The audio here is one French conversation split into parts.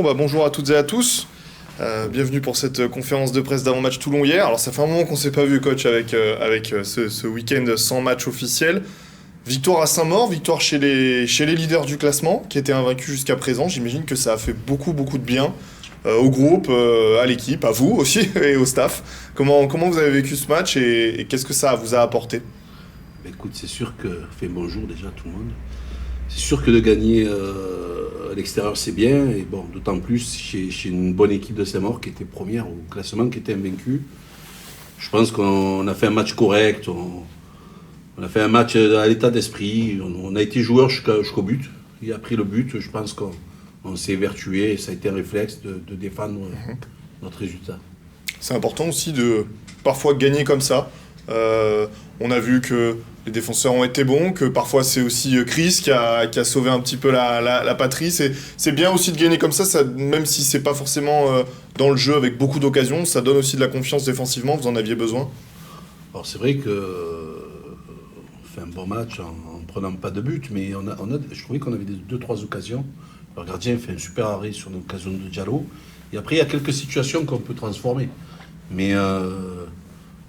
Bonjour à toutes et à tous. Bienvenue pour cette conférence de presse d'avant-match Toulon hier. Alors ça fait un moment qu'on ne s'est pas vu, coach, avec ce week-end sans match officiel. Victoire à Saint-Maur, victoire chez les leaders du classement, qui étaient invaincus jusqu'à présent. J'imagine que ça a fait beaucoup de bien au groupe, à l'équipe, à vous aussi et au staff. Comment vous avez vécu ce match et qu'est-ce que ça vous a apporté? Écoute, c'est sûr que... bonjour déjà tout le monde. C'est sûr que de gagner à l'extérieur, c'est bien. Et bon, d'autant plus chez une bonne équipe de Saint-Maur qui était première au classement, qui était invaincue. Je pense qu'on a fait un match correct. On a fait un match à l'état d'esprit. On a été joueur jusqu'au but. Il a pris le but. Je pense qu'on s'est évertué. Et ça a été un réflexe de défendre notre résultat. C'est important aussi de parfois gagner comme ça. On a vu que les défenseurs ont été bons, que parfois c'est aussi Chris qui a sauvé un petit peu la patrie. C'est bien aussi de gagner comme ça, même si c'est pas forcément dans le jeu avec beaucoup d'occasions, ça donne aussi de la confiance défensivement, vous en aviez besoin. Alors c'est vrai que on fait un bon match en prenant pas de but, mais je trouvais qu'on avait 2-3 occasions. Le gardien fait un super arrêt sur une occasion de Diallo. Et après, il y a quelques situations qu'on peut transformer. Mais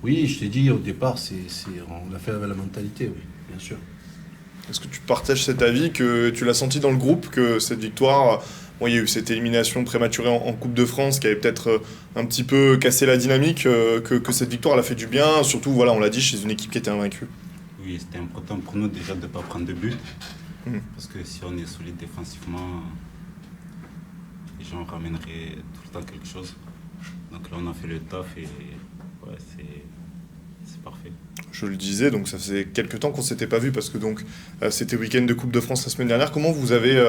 oui, je t'ai dit au départ, on a fait avec la mentalité, oui, bien sûr. Est-ce que tu partages cet avis, que tu l'as senti dans le groupe, que cette victoire, il y a eu cette élimination prématurée en Coupe de France qui avait peut-être un petit peu cassé la dynamique, que cette victoire elle a fait du bien, surtout, voilà, on l'a dit, chez une équipe qui était invaincue. Oui, c'était important pour nous déjà de ne pas prendre de but, parce que si on est solide défensivement, les gens ramèneraient tout le temps quelque chose. Donc là, on a fait le taf et ouais, c'est parfait. Je le disais, donc ça faisait quelques temps qu'on ne s'était pas vu parce que donc c'était week-end de Coupe de France la semaine dernière. Comment vous avez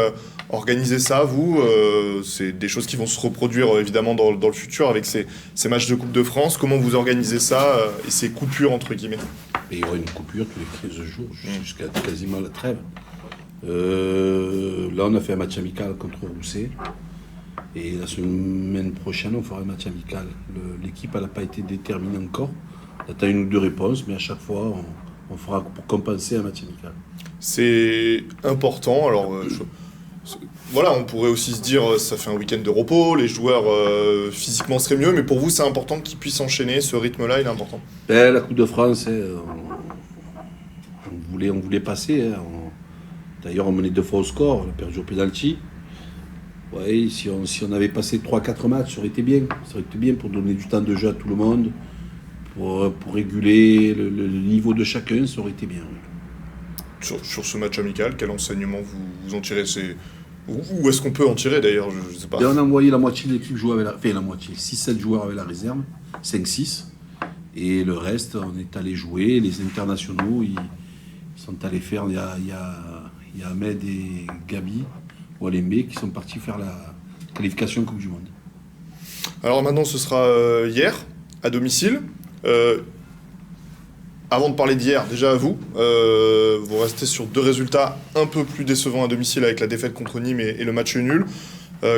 organisé ça, vous c'est des choses qui vont se reproduire évidemment dans le futur avec ces matchs de Coupe de France. Comment vous organisez ça et ces coupures entre guillemets? Et il y aura une coupure tous les 15 jours jusqu'à quasiment la trêve. Là, on a fait un match amical contre Rousset. Et la semaine prochaine, on fera un match amical. L'équipe, elle n'a pas été déterminée encore. On attend une ou deux réponses, mais à chaque fois, on fera pour compenser un match amical. C'est important. Alors, voilà, on pourrait aussi se dire, ça fait un week-end de repos, les joueurs physiquement seraient mieux, mais pour vous, c'est important qu'ils puissent enchaîner. Ce rythme-là, il est important. La Coupe de France, on voulait passer. D'ailleurs, on menait 2 fois au score, on a perdu au pénalty. Ouais, si on avait passé 3-4 matchs, ça aurait été bien. Ça aurait été bien pour donner du temps de jeu à tout le monde, pour réguler le niveau de chacun, ça aurait été bien. Sur ce match amical, quel enseignement vous en tirez? Où est-ce qu'on peut en tirer d'ailleurs? Je sais pas. Et on a envoyé la moitié de l'équipe jouer avec la moitié, 6-7 joueurs avec la réserve, 5-6. Et le reste, on est allé jouer. Les internationaux, ils sont allés faire. Il y a Ahmed et Gabi Walembe qui sont partis faire la qualification Coupe du Monde. Alors maintenant, ce sera hier, à domicile. Avant de parler d'hier, déjà à vous, vous restez sur 2 résultats un peu plus décevants à domicile avec la défaite contre Nîmes et le match nul.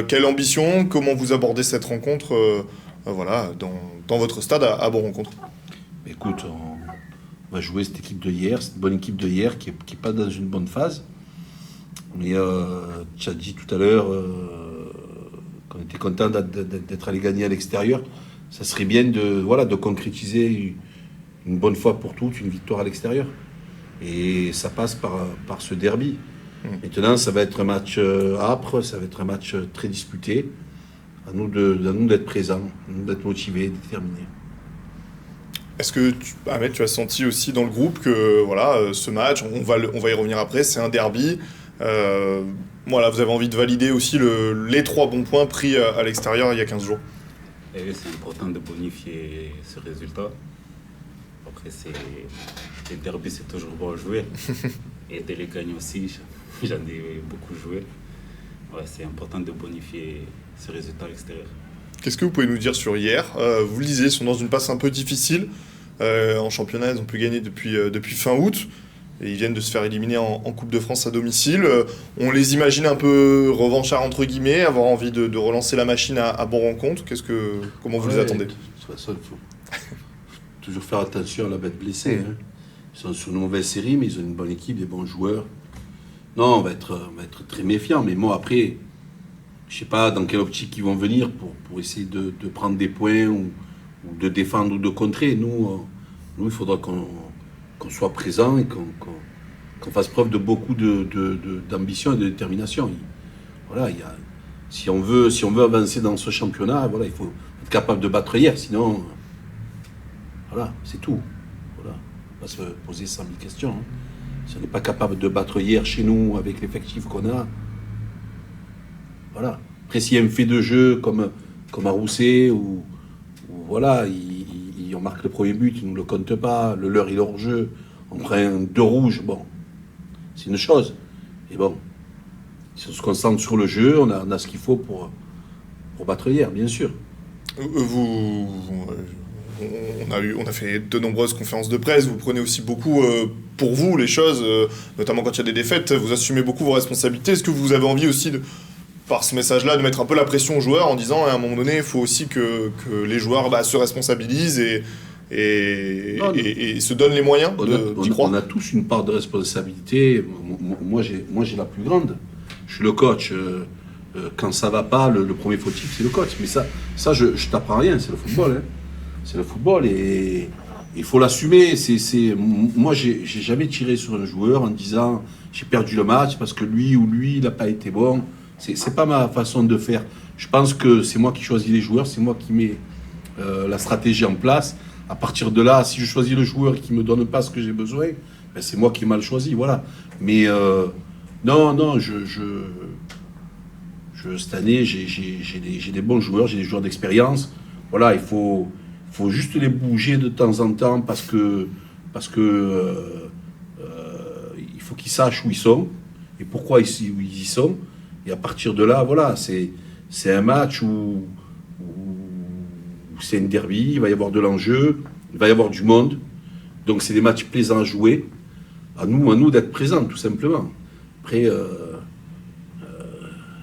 Quelle ambition? Comment vous abordez cette rencontre voilà, dans votre stade à Bon-Rencontre? Écoute, on va jouer cette équipe de hier, cette bonne équipe de hier qui n'est pas dans une bonne phase. Mais tu as dit tout à l'heure qu'on était content d'être allé gagner à l'extérieur. Ça serait bien de concrétiser une bonne fois pour toutes une victoire à l'extérieur. Et ça passe par ce derby. Maintenant, ça va être un match âpre, ça va être un match très disputé. À nous d'être présents, à nous d'être motivés, déterminés. Est-ce que Ahmed, tu as senti aussi dans le groupe que voilà, ce match, on va y revenir après, c'est un derby. Voilà, vous avez envie de valider aussi les 3 bons points pris à l'extérieur il y a 15 jours. Et c'est important de bonifier ce résultat. Après, les derbies, c'est toujours bon à jouer. Et de les gagner aussi, j'en ai beaucoup joué. Ouais, c'est important de bonifier ce résultat à l'extérieur. Qu'est-ce que vous pouvez nous dire sur hier? Vous le disiez, ils sont dans une passe un peu difficile. En championnat, ils n'ont plus gagné depuis fin août. Et ils viennent de se faire éliminer en Coupe de France à domicile. On les imagine un peu revanchards, entre guillemets, avoir envie de relancer la machine à Bon-Rencontre. Comment vous les attendez? De toute façon, il faut toujours faire attention à la bête blessée. Ils sont sur une mauvaise série, mais ils ont une bonne équipe, des bons joueurs. Non, on va être très méfiants. Mais moi, après, je sais pas dans quelle optique ils vont venir pour essayer de prendre des points ou de défendre ou de contrer. Nous, il faudra qu'on soit présent et qu'on fasse preuve de beaucoup d'ambition et de détermination. Voilà, si on veut avancer dans ce championnat, voilà, il faut être capable de battre hier, sinon, voilà, c'est tout. Voilà, on va se poser 100 000 questions. Hein. Si on n'est pas capable de battre hier chez nous avec l'effectif qu'on a, voilà. Après, s'il y a un fait de jeu comme à Rousset, ou voilà, on marque le premier but, ils ne nous le comptent pas, le leur il est hors jeu, on prend 2 rouges, bon, c'est une chose. Et bon, si on se concentre sur le jeu, on a ce qu'il faut pour battre hier, bien sûr. On a fait de nombreuses conférences de presse, vous prenez aussi beaucoup pour vous les choses, notamment quand il y a des défaites, vous assumez beaucoup vos responsabilités. Est-ce que vous avez envie aussi, par ce message-là, de mettre un peu la pression aux joueurs en disant à un moment donné, il faut aussi que les joueurs se responsabilisent et se donnent les moyens d'y croire? On a tous une part de responsabilité. Moi, j'ai la plus grande. Je suis le coach. Quand ça va pas, le premier fautif, c'est le coach. Mais ça je t'apprends rien, c'est le football. Hein. C'est le football et il faut l'assumer. Moi, j'ai jamais tiré sur un joueur en disant j'ai perdu le match parce que lui il n'a pas été bon. C'est pas ma façon de faire. Je pense que c'est moi qui choisis les joueurs, c'est moi qui mets la stratégie en place. À partir de là, si je choisis le joueur qui me donne pas ce que j'ai besoin, ben c'est moi qui ai mal choisi, voilà. Mais non, cette année, j'ai des bons joueurs, j'ai des joueurs d'expérience. Voilà, il faut juste les bouger de temps en temps parce que il faut qu'ils sachent où ils sont et pourquoi ils y sont. Et à partir de là, voilà, c'est un match où c'est un derby, il va y avoir de l'enjeu, il va y avoir du monde. Donc c'est des matchs plaisants à jouer. À nous d'être présents, tout simplement. Après,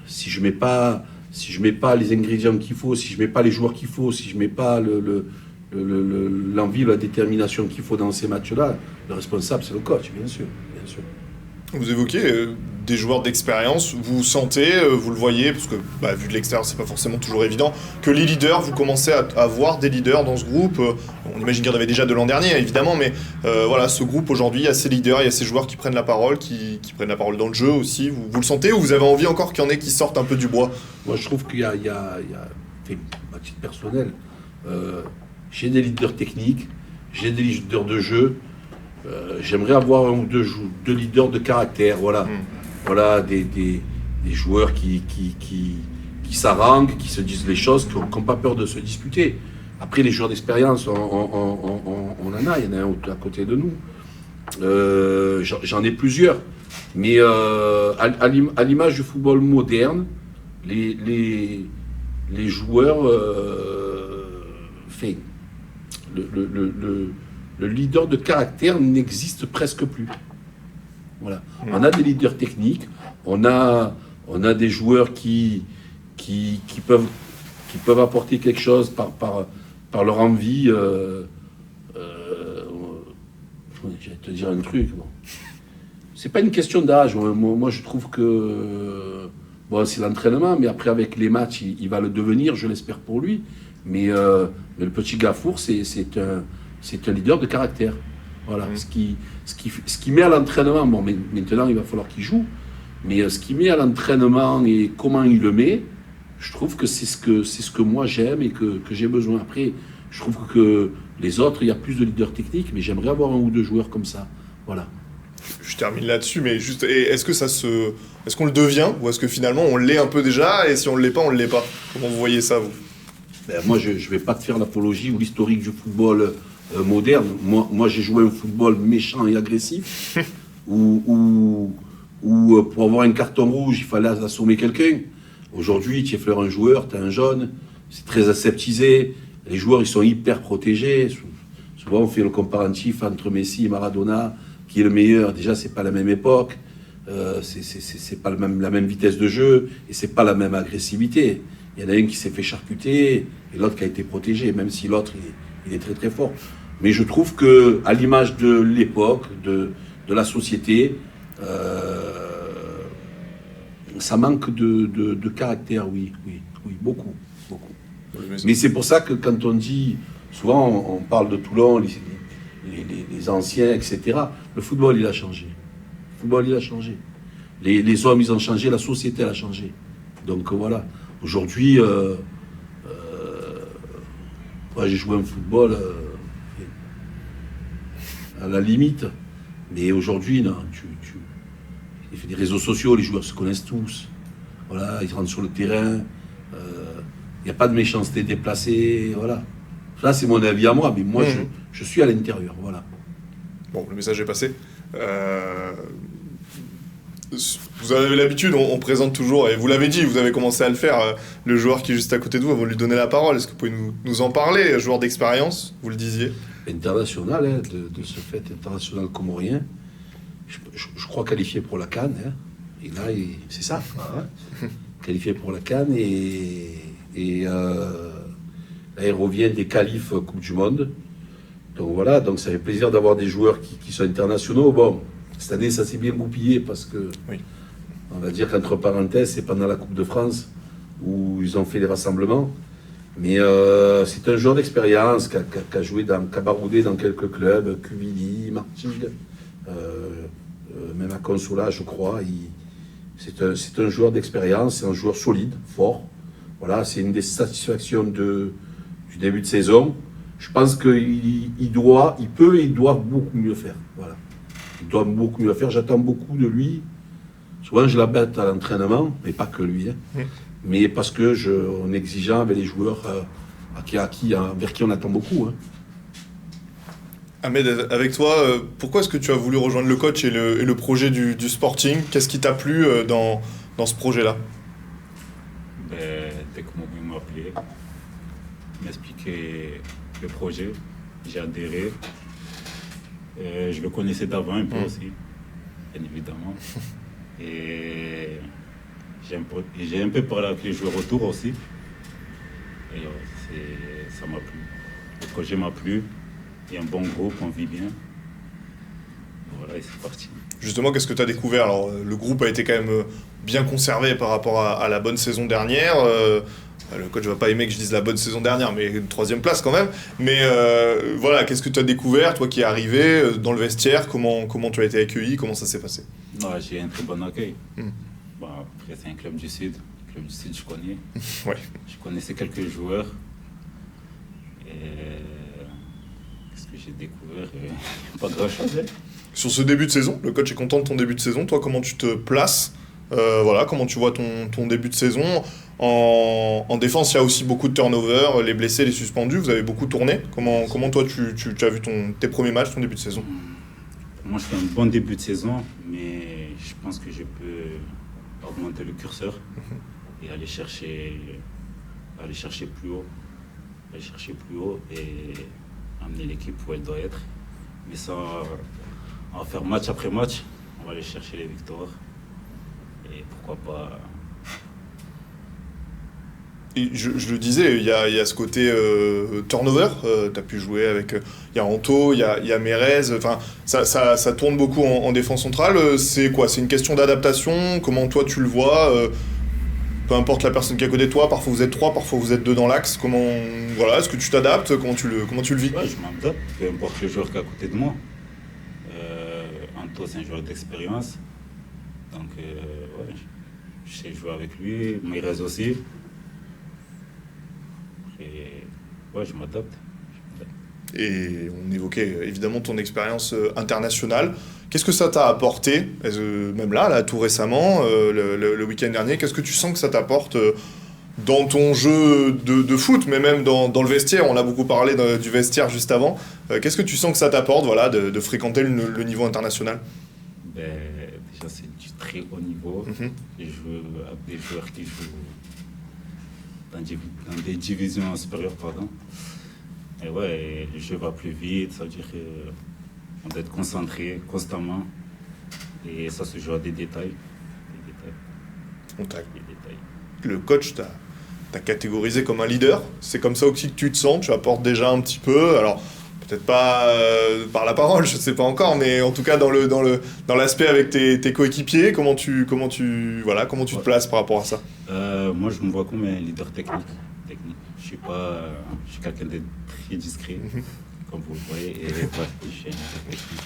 si je mets pas les ingrédients qu'il faut, si je mets pas les joueurs qu'il faut, si je mets pas l'envie, la détermination qu'il faut dans ces matchs-là, le responsable, c'est le coach, bien sûr. Vous évoquez des joueurs d'expérience, vous sentez, vous le voyez, parce que vu de l'extérieur, c'est pas forcément toujours évident, que les leaders, vous commencez à voir des leaders dans ce groupe. On imagine qu'il y en avait déjà de l'an dernier, évidemment, mais voilà, ce groupe aujourd'hui, il y a ces leaders, il y a ces joueurs qui prennent la parole, qui prennent la parole dans le jeu aussi. Vous le sentez ou vous avez envie encore qu'il y en ait qui sortent un peu du bois? Moi, je trouve qu'il y a à titre personnel, j'ai des leaders techniques, j'ai des leaders de jeu. J'aimerais avoir un ou deux leaders de caractère, voilà. Voilà, des joueurs qui s'arranguent, qui se disent les choses, qui n'ont pas peur de se disputer. Après, les joueurs d'expérience, on en a, il y en a un à côté de nous. J'en ai plusieurs. Mais à l'image du football moderne, les joueurs, le leader de caractère n'existe presque plus. Voilà. On a des leaders techniques, on a des joueurs qui peuvent apporter quelque chose par leur envie. J'allais te dire un truc. Bon. C'est pas une question d'âge. Moi, je trouve que c'est l'entraînement, mais après avec les matchs, il va le devenir, je l'espère pour lui. Mais le petit Gafour, c'est un leader de caractère. Voilà. Ce qui met à l'entraînement, bon, mais maintenant il va falloir qu'il joue, mais ce qui met à l'entraînement et comment il le met, je trouve que c'est ce que moi j'aime et que j'ai besoin. Après, je trouve que les autres, il y a plus de leaders techniques, mais j'aimerais avoir un ou deux joueurs comme ça. Voilà. Je termine là-dessus, mais juste, est-ce qu'on le devient, ou est-ce que finalement on l'est un peu déjà, et si on ne l'est pas, on ne l'est pas? Comment vous voyez ça, vous? Moi, je ne vais pas te faire l'apologie ou l'historique du football moderne. Moi, j'ai joué un football méchant et agressif, où pour avoir un carton rouge, il fallait assommer quelqu'un. Aujourd'hui, tu effleures un joueur, tu as un jaune, c'est très aseptisé. Les joueurs, ils sont hyper protégés. Souvent, on fait le comparatif entre Messi et Maradona, qui est le meilleur. Déjà, c'est pas la même époque, c'est pas la même vitesse de jeu, et c'est pas la même agressivité. Il y en a un qui s'est fait charcuter, et l'autre qui a été protégé, même si l'autre, il est très très fort. Mais je trouve que, à l'image de l'époque, de la société, ça manque de caractère, oui, beaucoup. Mais c'est pour ça que quand on dit, souvent on parle de Toulon, les anciens, etc. Le football, il a changé. Les hommes, ils ont changé, la société, elle a changé. Donc voilà. Aujourd'hui, moi j'ai joué un football à la limite. Mais aujourd'hui, non, il fait des réseaux sociaux, les joueurs se connaissent tous. Voilà, ils rentrent sur le terrain. Il n'y a pas de méchanceté déplacée. Voilà. Ça, c'est mon avis à moi, mais moi, je suis à l'intérieur. Voilà. Bon, le message est passé. Vous avez l'habitude, on présente toujours, et vous l'avez dit, vous avez commencé à le faire, le joueur qui est juste à côté de vous, vous lui donner la parole. Est-ce que vous pouvez nous en parler, joueur d'expérience, vous le disiez? International, hein, de ce fait, international comorien. Je crois qualifié pour la CAN. Hein. Et là, c'est ça. Hein. Qualifié pour la CAN et là, il revient des qualifs Coupe du Monde. Donc voilà, donc ça fait plaisir d'avoir des joueurs qui sont internationaux. Bon, cette année, ça s'est bien goupillé parce que, on va dire qu'entre parenthèses, c'est pendant la Coupe de France où ils ont fait les rassemblements. Mais c'est un joueur d'expérience qui a joué qui a baroudé dans quelques clubs, Quevilly, Martigues, même à Consola, je crois. C'est un joueur d'expérience, c'est un joueur solide, fort. Voilà, c'est une des satisfactions du début de saison. Je pense qu'il doit beaucoup mieux faire. Voilà. Il doit beaucoup mieux faire. J'attends beaucoup de lui. Souvent, je l'embête à l'entraînement, mais pas que lui. Hein. Mais parce que on est exigeant avec les joueurs vers qui on attend beaucoup. Hein. Ahmed, avec toi, pourquoi est-ce que tu as voulu rejoindre le coach et le projet du Sporting? Qu'est-ce qui t'a plu dans ce projet-là? Dès que Moumi m'a appelé, m'expliquer le projet, j'ai adhéré. Je le connaissais d'avant un peu aussi, bien évidemment. Et j'ai un peu parlé avec les joueurs autour aussi. Et ça m'a plu. Le projet m'a plu. Il y a un bon groupe, on vit bien. Voilà, et c'est parti. Justement, qu'est-ce que tu as découvert? Alors, le groupe a été quand même bien conservé par rapport à la bonne saison dernière. Le coach ne va pas aimer que je dise la bonne saison dernière, mais une 3e place quand même. Mais voilà, qu'est-ce que tu as découvert, toi qui es arrivé dans le vestiaire? Comment tu as été accueilli? Comment ça s'est passé? J'ai un très bon accueil. Bon, après, c'est un club du Sud. Le club du Sud, je connais. Ouais. Je connaissais quelques joueurs. Et qu'est-ce que j'ai découvert? Pas grand-chose. Hein. Sur ce début de saison, le coach est content de ton début de saison. Toi, comment tu te places? Voilà, comment tu vois ton début de saison? En défense, il y a aussi beaucoup de turnover, les blessés, les suspendus. Vous avez beaucoup tourné. Comment toi, tu as vu tes premiers matchs, ton début de saison? Moi, je fais un bon début de saison, mais je pense que je peux augmenter le curseur et aller chercher plus haut. Aller chercher plus haut et amener l'équipe où elle doit être. Mais ça, on va faire match après match. On va aller chercher les victoires. Et pourquoi pas... Et je le disais, il y a ce côté turnover. Tu as pu jouer avec... Il y a Anto, il y a Mérez. Enfin, ça tourne beaucoup en défense centrale. C'est quoi? C'est une question d'adaptation? Comment toi tu le vois? Peu importe la personne qui est à côté de toi, parfois vous êtes 3, parfois vous êtes 2 dans l'axe. Voilà, est-ce que tu t'adaptes? Comment tu le vis? Ouais, je m'adapte, peu importe le joueur qui est à côté de moi. Anto, c'est un joueur d'expérience. Donc, ouais, je sais jouer avec lui. Mérez aussi. Et ouais, je m'adapte. Et on évoquait évidemment ton expérience internationale. Qu'est-ce que ça t'a apporté, même là, tout récemment, le week-end dernier? Qu'est-ce que tu sens que ça t'apporte dans ton jeu de foot, mais même dans le vestiaire? On a beaucoup parlé du vestiaire juste avant. Qu'est-ce que tu sens que ça t'apporte, voilà, de fréquenter le niveau international? Déjà, c'est du très haut niveau. Je joue avec des joueurs qui jouent dans des divisions supérieures, pardon. Et ouais, le jeu va plus vite, ça veut dire qu'on doit être concentré constamment. Et ça se joue à des détails. Le coach t'a catégorisé comme un leader. C'est comme ça aussi que tu te sens. Tu apportes déjà un petit peu. Alors, peut-être pas par la parole, je sais pas encore, mais en tout cas dans l'aspect avec tes coéquipiers, comment tu te places par rapport à ça? Moi, je me vois comme un leader technique. Je suis quelqu'un de très discret, comme vous le voyez, et ouais, je suis un leader technique.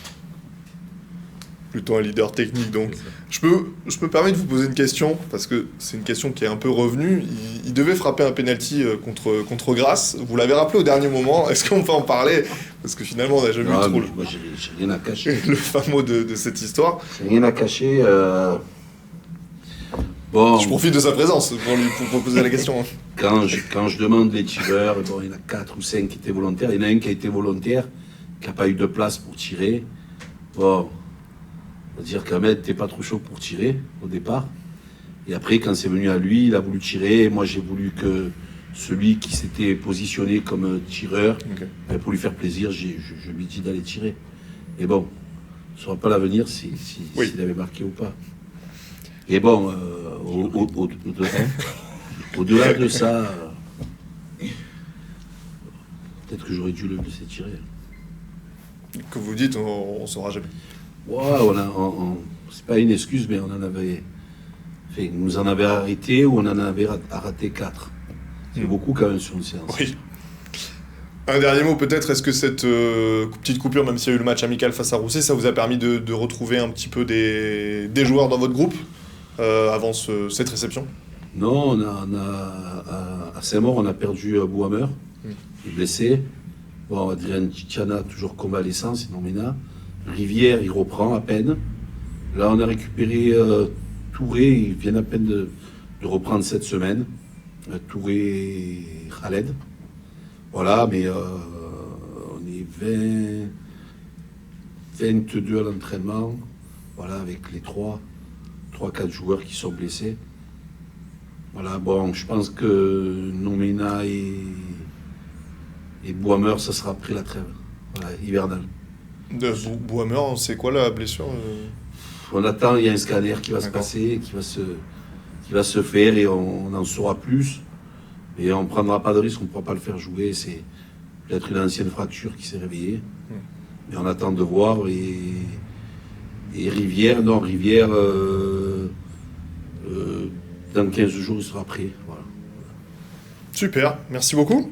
Plutôt un leader technique, donc. C'est ça. Je me permets de vous poser une question, parce que c'est une question qui est un peu revenue. Il devait frapper un penalty contre Grasse. Vous l'avez rappelé au dernier moment. Est-ce qu'on peut en parler? Parce que finalement, on n'a jamais eu Non, trop mais moi, j'ai rien à cacher. le fin mot de cette histoire. J'ai rien à cacher. Bon, Je profite de sa présence pour poser la question. quand je demande les tireurs, bon, il y en a 4 ou 5 qui étaient volontaires. Il y en a un qui a été volontaire, qui n'a pas eu de place pour tirer. Bon, on va dire qu'Ahmed n'était pas trop chaud pour tirer au départ. Et après, quand c'est venu à lui, il a voulu tirer. Et moi, j'ai voulu que celui qui s'était positionné comme tireur, Okay. pour lui faire plaisir, je lui ai dit d'aller tirer. Et bon, on ne saura pas l'avenir s'il avait marqué ou pas. Et bon, au-delà de ça, peut-être que j'aurais dû le laisser tirer. Comme vous dites, on ne saura jamais. Ouais, c'est pas une excuse, mais on en avait. Enfin, nous en avait arrêté ou on en avait raté 4. C'est beaucoup quand même sur une séance. Oui. Un dernier mot peut-être, est-ce que cette petite coupure, même s'il y a eu le match amical face à Roussé, ça vous a permis de retrouver un petit peu des joueurs dans votre groupe avant cette réception? Non, à Saint-Maur, on a perdu Bouhammer, qui est blessé. Bon, Adrien Titiana, toujours convalescent, sinon Mena. Rivière, il reprend à peine. Là, on a récupéré Touré, ils viennent à peine de reprendre cette semaine. Touré et Khaled. Voilà, mais on est 22 à l'entraînement. Voilà, avec les 3-4 joueurs qui sont blessés. Voilà, bon, je pense que Nomena et Bouhammer, ça sera après la trêve, voilà, hivernale. Bouhammer, c'est quoi la blessure On attend, il y a un scanner qui va se passer, qui va se faire et on en saura plus. Et on ne prendra pas de risque, on ne pourra pas le faire jouer. C'est peut-être une ancienne fracture qui s'est réveillée. Mais on attend de voir. Et Rivière, dans 15 jours, il sera prêt. Voilà. Super, merci beaucoup.